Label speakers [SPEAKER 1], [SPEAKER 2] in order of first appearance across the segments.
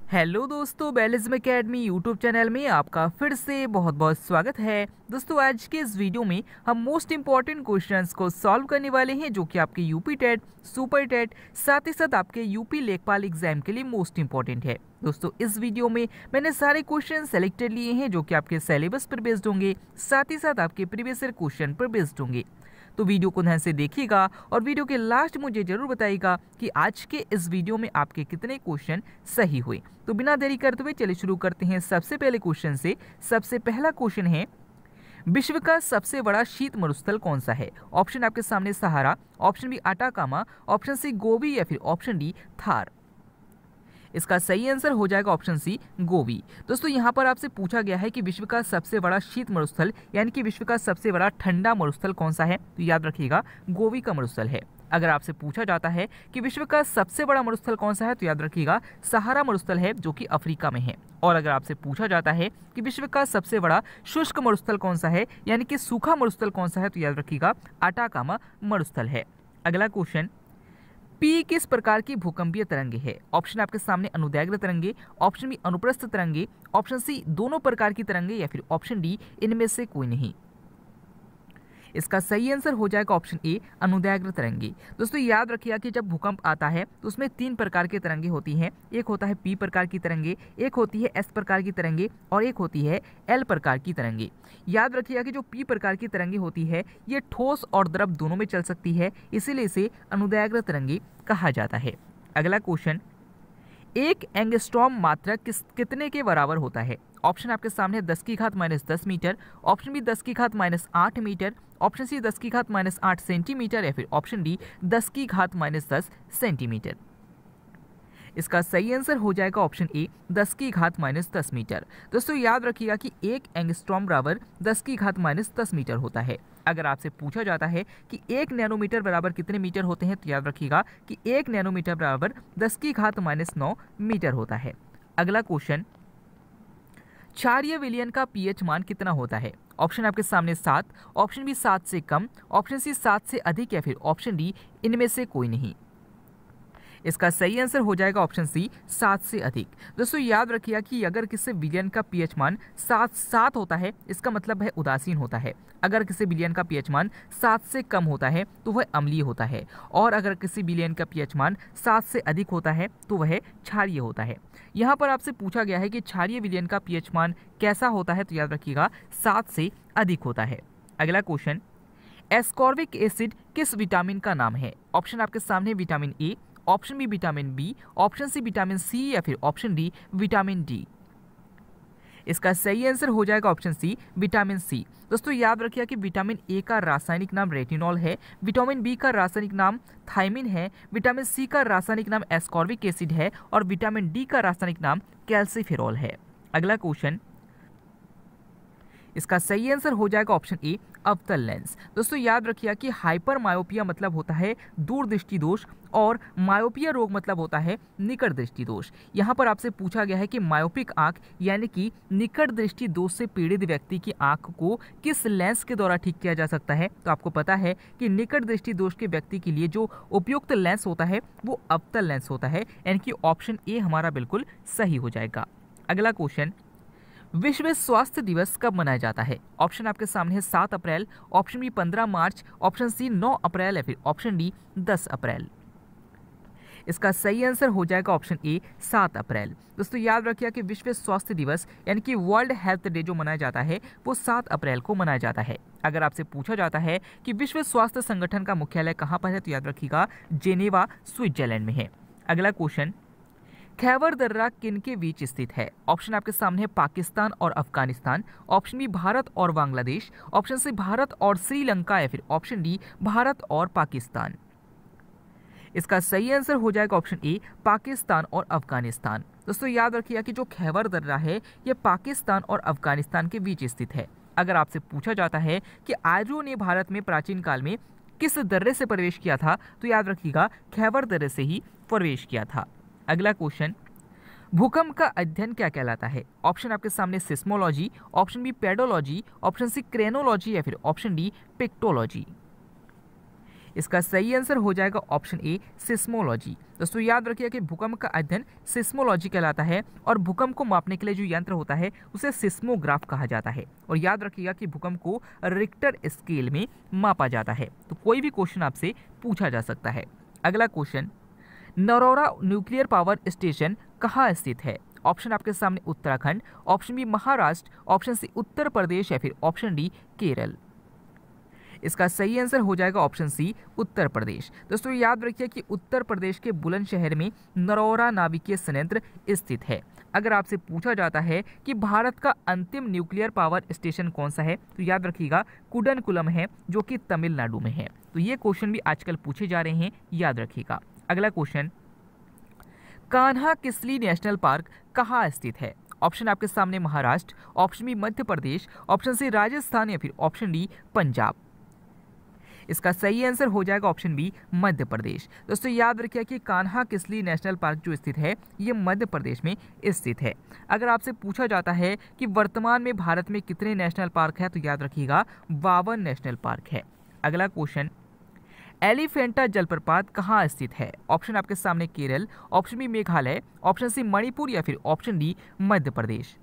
[SPEAKER 1] Hello दोस्तों, बैलिज्म academy YouTube channel में आपका फिर से बहुत बहुत स्वागत है। दोस्तों, आज के इस वीडियो में हम मोस्ट इंपॉर्टेंट क्वेश्चंस को सॉल्व करने वाले हैं जो कि आपके यूपी टेट, सुपर टेट, साथ ही साथ आपके यूपी लेखपाल एग्जाम के लिए मोस्ट इंपॉर्टेंट है। दोस्तों, इस वीडियो में मैंने सारे क्वेश्चन सेलेक्टेड लिए हैं जो कि आपके सिलेबस पर बेस्ड होंगे, साथ ही साथ आपके प्रीवियस ईयर क्वेश्चन पर बेस्ड होंगे। तो वीडियो को ध्यान से देखिएगा और वीडियो के लास्ट मुझे जरूर बताइएगा कि आज के इस वीडियो में आपके कितने क्वेश्चन सही हुए। तो बिना देरी करते हुए चलिए शुरू करते हैं सबसे पहले क्वेश्चन से। सबसे पहला क्वेश्चन है, विश्व का सबसे बड़ा शीत मरुस्थल कौन सा है? ऑप्शन आपके सामने Sahara, option B Atacama, option C Gobi या फिर ऑप्शन डी थार। इसका सही आंसर हो जाएगा ऑप्शन सी गोबी। दोस्तों, यहाँ पर आपसे पूछा गया है कि विश्व का सबसे बड़ा शीत मरुस्थल यानी कि विश्व का सबसे बड़ा ठंडा मरुस्थल कौन सा है, तो याद रखिएगा गोबी का मरुस्थल है। अगर आपसे पूछा जाता है कि विश्व का सबसे बड़ा मरुस्थल कौन सा है, तो याद रखिएगा सहारा मरुस्थल है जो कि अफ्रीका में है। और अगर आपसे पूछा जाता है कि विश्व का सबसे बड़ा शुष्क मरुस्थल कौन सा है यानी कि सूखा मरुस्थल कौन सा है, तो याद रखिएगा अटाकामा मरुस्थल है। अगला क्वेश्चन, पी किस प्रकार की भूकंपीय तरंगे है? ऑप्शन आपके सामने अनुदैर्घ्य तरंगे, ऑप्शन बी अनुप्रस्थ तरंगे, ऑप्शन सी दोनों प्रकार की तरंगे या फिर ऑप्शन डी इनमें से कोई नहीं। इसका सही आंसर हो जाएगा ऑप्शन ए अनुदैर्घ्य तरंगे। दोस्तों, याद रखिएगा कि जब भूकंप आता है तो उसमें तीन प्रकार की तरंगे होती हैं। एक होता है पी प्रकार की तरंगे, एक होती है एस प्रकार की तरंगे और एक होती है एल प्रकार की तरंगे। याद रखिएगा कि जो पी प्रकार की तरंगे होती है ये ठोस और द्रव दोनों में चल सकती है, इसीलिए इसे अनुदैर्घ्य तरंगे कहा जाता है। अगला क्वेश्चन, एक एंगस्ट्रॉम मात्रा कितने के बराबर होता है? ऑप्शन आपके सामने 10 की घात -10 मीटर, ऑप्शन बी 10 की घात -8 मीटर, ऑप्शन सी 10 की घात -8 सेंटीमीटर या फिर ऑप्शन डी 10 की घात -10 सेंटीमीटर। इसका सही आंसर हो जाएगा ऑप्शन ए 10 की घात -10 मीटर। दोस्तों, याद रखिएगा कि एक एंगस्ट्रॉम बराबर 10 की घात -10 मीटर होता है। अगर आपसे पूछा जाता है कि 1 नैनोमीटर बराबर कितने मीटर होते हैं, तो याद रखिएगा कि 1 नैनोमीटर बराबर 10 की घात -9 मीटर होता है। अगला क्वेश्चन, क्षारीय विलयन का पीएच मान कितना होता है? ऑप्शन आपके सामने 7, ऑप्शन बी 7 से कम, ऑप्शन सी 7 से अधिक या फिर ऑप्शन डी इनमें से कोई नहीं। इसका सही आंसर हो जाएगा ऑप्शन सी 7 से अधिक। दोस्तों, याद रखिएगा कि अगर किसी विलयन का पीएच मान 7 होता है इसका मतलब है उदासीन होता है। अगर किसी विलयन का पीएच मान 7 से कम होता है तो वह अम्लीय होता है, और अगर किसी विलयन का पीएच मान 7 से अधिक होता है तो वह क्षारीय होता है। यहाँ पर आपसे पूछा गया है कि क्षारीय विलयन का पीएच मान कैसा होता है, तो याद रखिएगा 7 से अधिक होता है। अगला क्वेश्चन, एस्कॉर्बिक एसिड किस विटामिन का नाम है? ऑप्शन आपके सामने vitamin A, option B vitamin B, option C vitamin C या फिर ऑप्शन डी विटामिन डी। इसका सही आंसर हो जाएगा ऑप्शन सी विटामिन सी। दोस्तों, याद रखिए कि विटामिन ए का रासायनिक नाम रेटिनॉल है, विटामिन बी का रासायनिक नाम थायमिन है, विटामिन सी का रासायनिक नाम एस्कॉर्बिक एसिड है और विटामिन डी का रासायनिक नाम कैल्सिफेरॉल है। अगला क्वेश्चन, इसका सही आंसर हो जाएगा ऑप्शन ए अवतल लेंस। दोस्तों, याद रखिए कि हाइपर मायोपिया मतलब होता है दूरदृष्टि दोष और मायोपिया रोग मतलब होता है निकट दृष्टि दोष। यहाँ पर आपसे पूछा गया है कि मायोपिक आंख यानी कि निकट दृष्टि दोष से पीड़ित व्यक्ति की आंख को किस लेंस के द्वारा ठीक किया जा सकता है। तो आपको पता है कि निकट दृष्टि दोष के व्यक्ति के लिए जो उपयुक्त लेंस होता है वो अवतल लेंस होता है, यानी कि ऑप्शन ए हमारा बिल्कुल सही हो जाएगा। अगला क्वेश्चन, विश्व स्वास्थ्य दिवस कब मनाया जाता है? ऑप्शन आपके सामने है 7 अप्रैल, ऑप्शन बी 15 मार्च, ऑप्शन सी 9 अप्रैल या फिर ऑप्शन डी 10 अप्रैल। इसका सही आंसर हो जाएगा ऑप्शन ए 7 अप्रैल। दोस्तों, याद रखिए कि विश्व स्वास्थ्य दिवस यानी कि वर्ल्ड हेल्थ डे जो मनाया जाता है वो 7 अप्रैल को मनाया जाता है। अगर आपसे पूछा जाता है कि विश्व स्वास्थ्य संगठन का मुख्यालय कहाँ पर है, तो याद रखिएगा जेनेवा स्विट्जरलैंड में है। अगला क्वेश्चन, खैबर दर्रा किन के बीच स्थित है? ऑप्शन आपके सामने है पाकिस्तान और अफगानिस्तान, ऑप्शन बी भारत और बांग्लादेश, ऑप्शन सी भारत और श्रीलंका या फिर ऑप्शन डी भारत और पाकिस्तान। इसका सही आंसर हो जाएगा ऑप्शन ए पाकिस्तान और अफगानिस्तान। दोस्तों, याद रखिएगा कि जो खैबर दर्रा है यह पाकिस्तान और अफगानिस्तान के बीच स्थित है। अगर आपसे पूछा जाता है कि आर्यों ने भारत में प्राचीन काल में किस दर्रे से प्रवेश किया था, तो याद रखिएगा खैबर दर्रे से ही प्रवेश किया था। अगला क्वेश्चन, भूकंप का अध्ययन क्या कहलाता है? ऑप्शन आपके सामने seismology, option B pedology, option C craniology या फिर ऑप्शन डी पिक्टोलॉजी। इसका सही आंसर हो जाएगा ऑप्शन ए सिस्मोलॉजी। दोस्तों याद रखिएगा कि भूकंप का अध्ययन सिस्मोलॉजी कहलाता है और भूकंप को मापने के लिए जो यंत्र होता है उसे सिस्मोग्राफ कहा जाता है। और याद रखिएगा कि भूकंप को रिक्टर स्केल में मापा जाता है। तो कोई भी क्वेश्चन आपसे पूछा जा सकता है। अगला question, Narora nuclear power station कहाँ स्थित है? ऑप्शन आपके सामने Uttarakhand, option B Maharashtra, option C Uttar Pradesh या फिर ऑप्शन डी केरल। इसका सही आंसर हो जाएगा ऑप्शन सी उत्तर प्रदेश। दोस्तों याद रखिए कि उत्तर प्रदेश के बुलंदशहर में नरौरा नाभिकीय संयंत्र स्थित है। अगर आपसे पूछा जाता है कि भारत का अंतिम न्यूक्लियर पावर स्टेशन कौन सा है, तो याद रखिएगा कुडनकुलम है, जो कि तमिलनाडु में है। तो ये क्वेश्चन भी आजकल पूछे जा रहे हैं, याद रखिएगा। अगला question, Kanha Kisli national park कहाँ स्थित है? ऑप्शन आपके सामने Maharashtra, option B Madhya Pradesh, option C Rajasthan या फिर ऑप्शन डी पंजाब। इसका सही आंसर हो जाएगा ऑप्शन बी मध्य प्रदेश। दोस्तों याद रखिए कि कान्हा किसली नेशनल पार्क जो स्थित है ये मध्य प्रदेश में स्थित है। अगर आपसे पूछा जाता है कि वर्तमान में भारत में कितने नेशनल पार्क है, तो याद रखिएगा 52 नेशनल पार्क है। अगला क्वेश्चन, एलिफेंटा जलप्रपात कहाँ स्थित है? ऑप्शन आपके सामने Kerala, option B Meghalaya, option C Manipur या फिर ऑप्शन डी मध्य प्रदेश।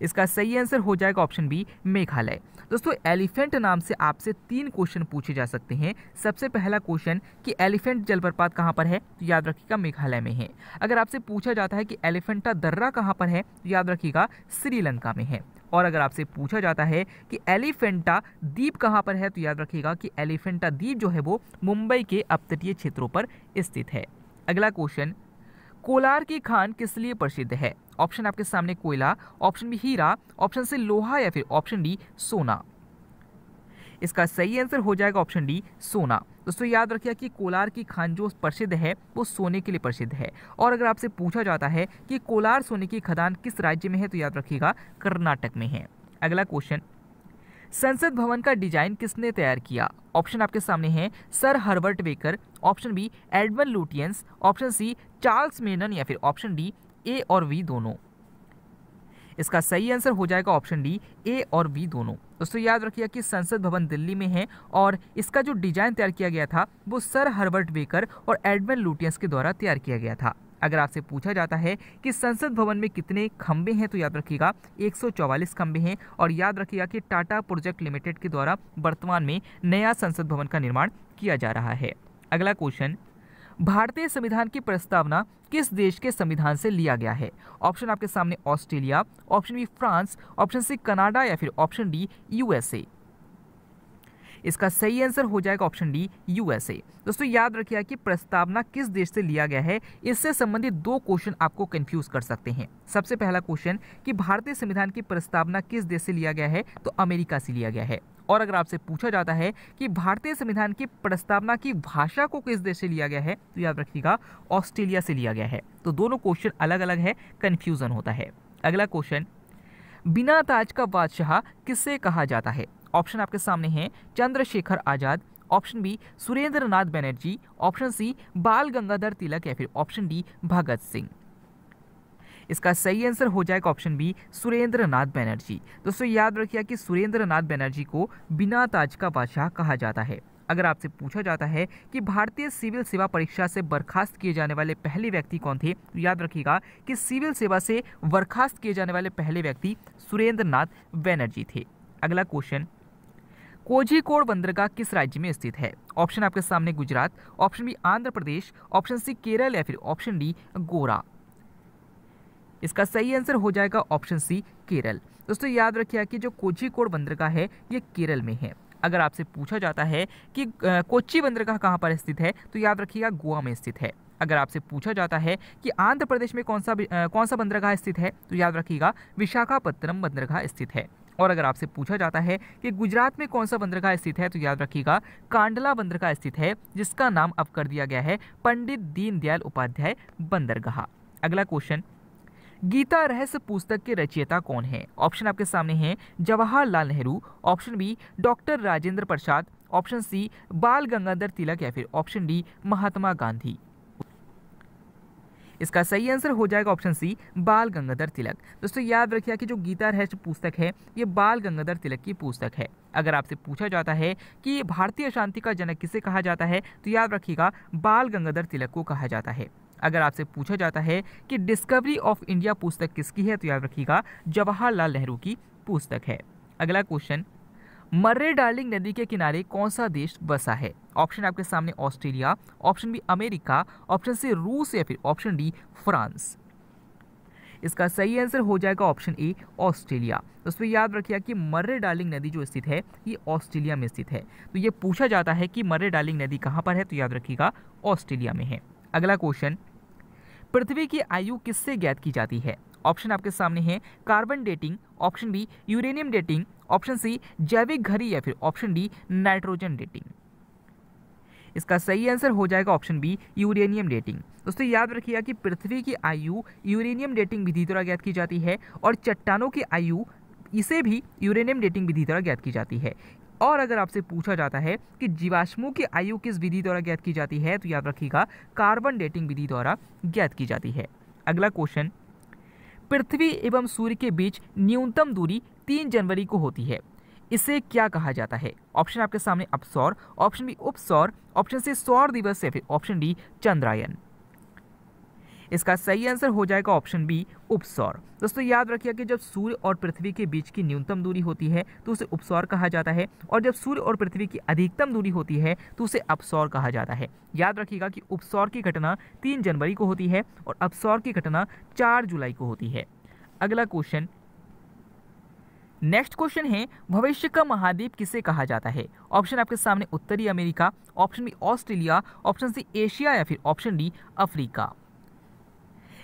[SPEAKER 1] इसका सही आंसर हो जाएगा ऑप्शन बी मेघालय। दोस्तों एलिफेंट नाम से आपसे 3 क्वेश्चन पूछे जा सकते हैं। सबसे पहला क्वेश्चन कि एलिफेंट जलप्रपात कहाँ पर है, तो याद रखिएगा मेघालय में है। अगर आपसे पूछा जाता है कि एलिफेंटा दर्रा कहाँ पर है, तो याद रखिएगा श्रीलंका में है। और अगर आपसे पूछा जाता है कि एलिफेंटा द्वीप कहाँ पर है, तो याद रखिएगा कि एलिफेंटा द्वीप जो है वो मुंबई के अपतटीय क्षेत्रों पर स्थित है। अगला क्वेश्चन, कोलार की खान किस लिए प्रसिद्ध है? ऑप्शन आपके सामने कोयला, ऑप्शन बी हीरा, ऑप्शन सी लोहा या फिर ऑप्शन डी सोना। इसका सही आंसर हो जाएगा ऑप्शन डी सोना। दोस्तों याद रखिए कि कोलार की खान जो प्रसिद्ध है वो सोने के लिए प्रसिद्ध है। और अगर आपसे पूछा जाता है कि कोलार सोने की खदान किस राज्य में है, तो याद रखिएगा कर्नाटक में है। अगला क्वेश्चन, संसद भवन का डिजाइन किसने तैयार किया? ऑप्शन आपके सामने हैं sir Herbert Baker, option B Edmund Lutyens, option C Charles Menon या फिर ऑप्शन डी ए और वी दोनों। इसका सही आंसर हो जाएगा ऑप्शन डी ए और बी दोनों। दोस्तों याद रखिए कि संसद भवन दिल्ली में है और इसका जो डिजाइन तैयार किया गया था वो सर हर्बर्ट बेकर और एडमंड लुटियंस के द्वारा तैयार किया गया था। अगर आपसे पूछा जाता है कि संसद भवन में कितने खंबे हैं, तो याद रखिएगा 144 खंबे हैं। और याद रखिएगा कि टाटा प्रोजेक्ट लिमिटेड के द्वारा वर्तमान में नया संसद भवन का निर्माण किया जा रहा है। अगला क्वेश्चन, भारतीय संविधान की प्रस्तावना किस देश के संविधान से लिया गया है? ऑप्शन आपके सामने Australia, option B France, option C Canada या फिर ऑप्शन डी यूएसए। इसका सही आंसर हो जाएगा ऑप्शन डी यूएसए। दोस्तों याद रखिएगा कि प्रस्तावना किस देश से लिया गया है, इससे संबंधित 2 क्वेश्चन आपको कंफ्यूज कर सकते हैं। सबसे पहला क्वेश्चन कि भारतीय संविधान की प्रस्तावना किस देश से लिया गया है, तो अमेरिका से लिया गया है। और अगर आपसे पूछा जाता है कि भारतीय संविधान की प्रस्तावना की भाषा को किस देश से लिया गया है, तो याद रखिएगा ऑस्ट्रेलिया से लिया गया है। तो दोनों क्वेश्चन अलग अलग है, कंफ्यूजन होता है। अगला क्वेश्चन, बिना ताज का बादशाह किससे कहा जाता है? ऑप्शन आपके सामने हैं चंद्रशेखर आजाद, ऑप्शन बी सुरेंद्र नाथ बनर्जी, ऑप्शन सी बाल गंगाधर तिलक या फिर ऑप्शन डी भगत सिंह। इसका सही आंसर हो जाएगा ऑप्शन बी सुरेंद्र नाथ बनर्जी। दोस्तों याद रखिए कि सुरेंद्र नाथ बनर्जी को बिना ताज का बादशाह कहा जाता है। अगर आपसे पूछा जाता है कि भारतीय सिविल सेवा परीक्षा से बर्खास्त किए जाने वाले पहले व्यक्ति कौन थे, तो याद रखिएगा कि सिविल सेवा से बर्खास्त किए जाने वाले पहले व्यक्ति सुरेंद्र नाथ बनर्जी थे। अगला क्वेश्चन, कोझिकोड बंदरगाह किस राज्य में स्थित है? ऑप्शन आपके सामने Gujarat, option B Andhra Pradesh, option C Kerala या फिर ऑप्शन डी गोवा। इसका सही आंसर हो जाएगा ऑप्शन सी केरल। दोस्तों याद रखिए कि जो कोझिकोड बंदरगाह है ये केरल में है। अगर आपसे पूछा जाता है कि कोच्चि बंदरगाह कहाँ पर स्थित है, तो याद रखिएगा गोवा में स्थित है। अगर आपसे पूछा जाता है कि आंध्र प्रदेश में कौन सा बंदरगाह स्थित है, तो याद रखिएगा विशाखापत्तनम बंदरगाह स्थित है। और अगर आपसे पूछा जाता है कि गुजरात में कौन सा बंदरगाह स्थित है, तो याद रखिएगा कांडला बंदरगाह स्थित है, जिसका नाम अब कर दिया गया है पंडित दीनदयाल उपाध्याय बंदरगाह। अगला क्वेश्चन, गीता रहस्य पुस्तक के रचयिता कौन है? ऑप्शन आपके सामने हैं Jawaharlal Nehru, option B doctor Rajendra Prasad, option C Bal Gangadhar तिलक या फिर ऑप्शन डी महात्मा गांधी। इसका सही आंसर हो जाएगा ऑप्शन सी, बाल गंगाधर तिलक। दोस्तों याद रखिए कि जो गीता रहस्य पुस्तक है ये बाल गंगाधर तिलक की पुस्तक है। अगर आपसे पूछा जाता है कि भारतीय शांति का जनक किसे कहा जाता है तो याद रखिएगा बाल गंगाधर तिलक को कहा जाता है। अगर आपसे पूछा जाता है कि डिस्कवरी ऑफ इंडिया पुस्तक किसकी है तो याद रखिएगा जवाहरलाल नेहरू की पुस्तक है। अगला क्वेश्चन, मर्रे डार्लिंग नदी के किनारे कौन सा देश बसा है? ऑप्शन आपके सामने Australia, option B America, option C रूस या फिर ऑप्शन डी फ्रांस। इसका सही आंसर हो जाएगा ऑप्शन ए, ऑस्ट्रेलिया। दोस्तों याद रखिए कि मर्रे डार्लिंग नदी जो स्थित है ये ऑस्ट्रेलिया में स्थित है। तो ये पूछा जाता है कि मर्रे डार्लिंग नदी कहाँ पर है तो याद रखिएगा ऑस्ट्रेलिया में है। अगला क्वेश्चन, पृथ्वी की आयु किससे ज्ञात की जाती है? ऑप्शन आपके सामने है carbon dating, option B uranium dating, option C जैविक घड़ी या फिर ऑप्शन डी नाइट्रोजन डेटिंग। इसका सही आंसर हो जाएगा ऑप्शन बी, यूरेनियम डेटिंग। दोस्तों याद रखिएगा कि पृथ्वी की आयु यूरेनियम डेटिंग विधि द्वारा ज्ञात की जाती है और चट्टानों की आयु इसे भी यूरेनियम डेटिंग विधि द्वारा ज्ञात की जाती है। और अगर आपसे पूछा जाता है कि जीवाश्मों की आयु किस विधि द्वारा ज्ञात की जाती है तो याद रखिएगा कार्बन डेटिंग विधि द्वारा ज्ञात की जाती है। अगला क्वेश्चन, पृथ्वी एवं सूर्य के बीच न्यूनतम दूरी 3 जनवरी को होती है, इसे क्या कहा जाता है? ऑप्शन आपके सामने अपसौर, ऑप्शन बी उपसौर, ऑप्शन सी सौर दिवस या फिर ऑप्शन डी चंद्रायन। इसका सही आंसर हो जाएगा ऑप्शन बी, उपसौर। दोस्तों याद रखिए कि जब सूर्य और पृथ्वी के बीच की न्यूनतम दूरी होती है तो उसे उपसौर कहा जाता है और जब सूर्य और पृथ्वी की अधिकतम दूरी होती है तो उसे अपसौर कहा जाता है। याद रखिएगा कि उपसौर की घटना 3 जनवरी को होती है और अपसौर की घटना 4 जुलाई को होती है। अगला क्वेश्चन, नेक्स्ट क्वेश्चन है, भविष्य का महाद्वीप किसे कहा जाता है? ऑप्शन आपके सामने उत्तरी America, option B Australia, option C Asia या फिर ऑप्शन डी अफ्रीका।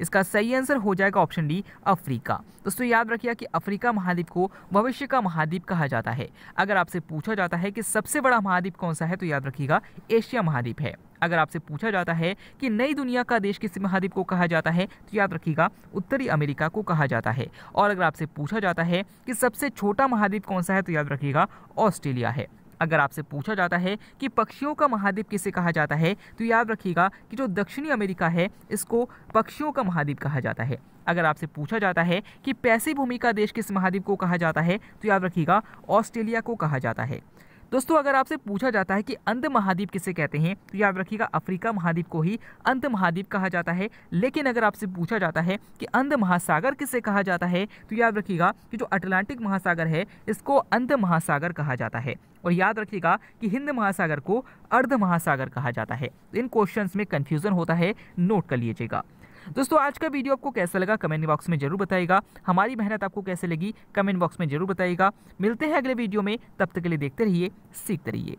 [SPEAKER 1] इसका सही आंसर हो जाएगा ऑप्शन डी, अफ्रीका। दोस्तों याद रखिए कि अफ्रीका महाद्वीप को भविष्य का महाद्वीप कहा जाता है। अगर आपसे पूछा जाता है कि सबसे बड़ा महाद्वीप कौन सा है तो याद रखिएगा एशिया महाद्वीप है। अगर आपसे पूछा जाता है कि नई दुनिया का देश किस महाद्वीप को कहा जाता है तो याद रखिएगा उत्तरी अमेरिका को कहा जाता है। और अगर आपसे पूछा जाता है कि सबसे छोटा महाद्वीप कौन सा है तो याद रखिएगा ऑस्ट्रेलिया है। अगर आपसे पूछा जाता है कि पक्षियों का महाद्वीप किसे कहा जाता है तो याद रखिएगा कि जो दक्षिणी अमेरिका है इसको पक्षियों का महाद्वीप कहा जाता है। अगर आपसे पूछा जाता है कि पैसिव भूमि का देश किस महाद्वीप को कहा जाता है तो याद रखिएगा ऑस्ट्रेलिया को कहा जाता है। दोस्तों अगर आपसे पूछा जाता है कि अंध महाद्वीप किसे कहते हैं तो याद रखिएगा अफ्रीका महाद्वीप को ही अंध महाद्वीप कहा जाता है। लेकिन अगर आपसे पूछा जाता है कि अंध महासागर किसे कहा जाता है तो याद रखिएगा कि जो अटलांटिक महासागर है इसको अंध महासागर कहा जाता है। और याद रखिएगा कि हिंद महासागर को अर्ध महासागर कहा जाता है। इन क्वेश्चंस में कंफ्यूजन होता है, नोट कर लीजिएगा। दोस्तों आज का वीडियो आपको कैसा लगा कमेंट बॉक्स में जरूर बताइएगा। हमारी मेहनत आपको कैसे लगी कमेंट बॉक्स में जरूर बताइएगा। मिलते हैं अगले वीडियो में, तब तक के लिए देखते रहिए, सीखते रहिए।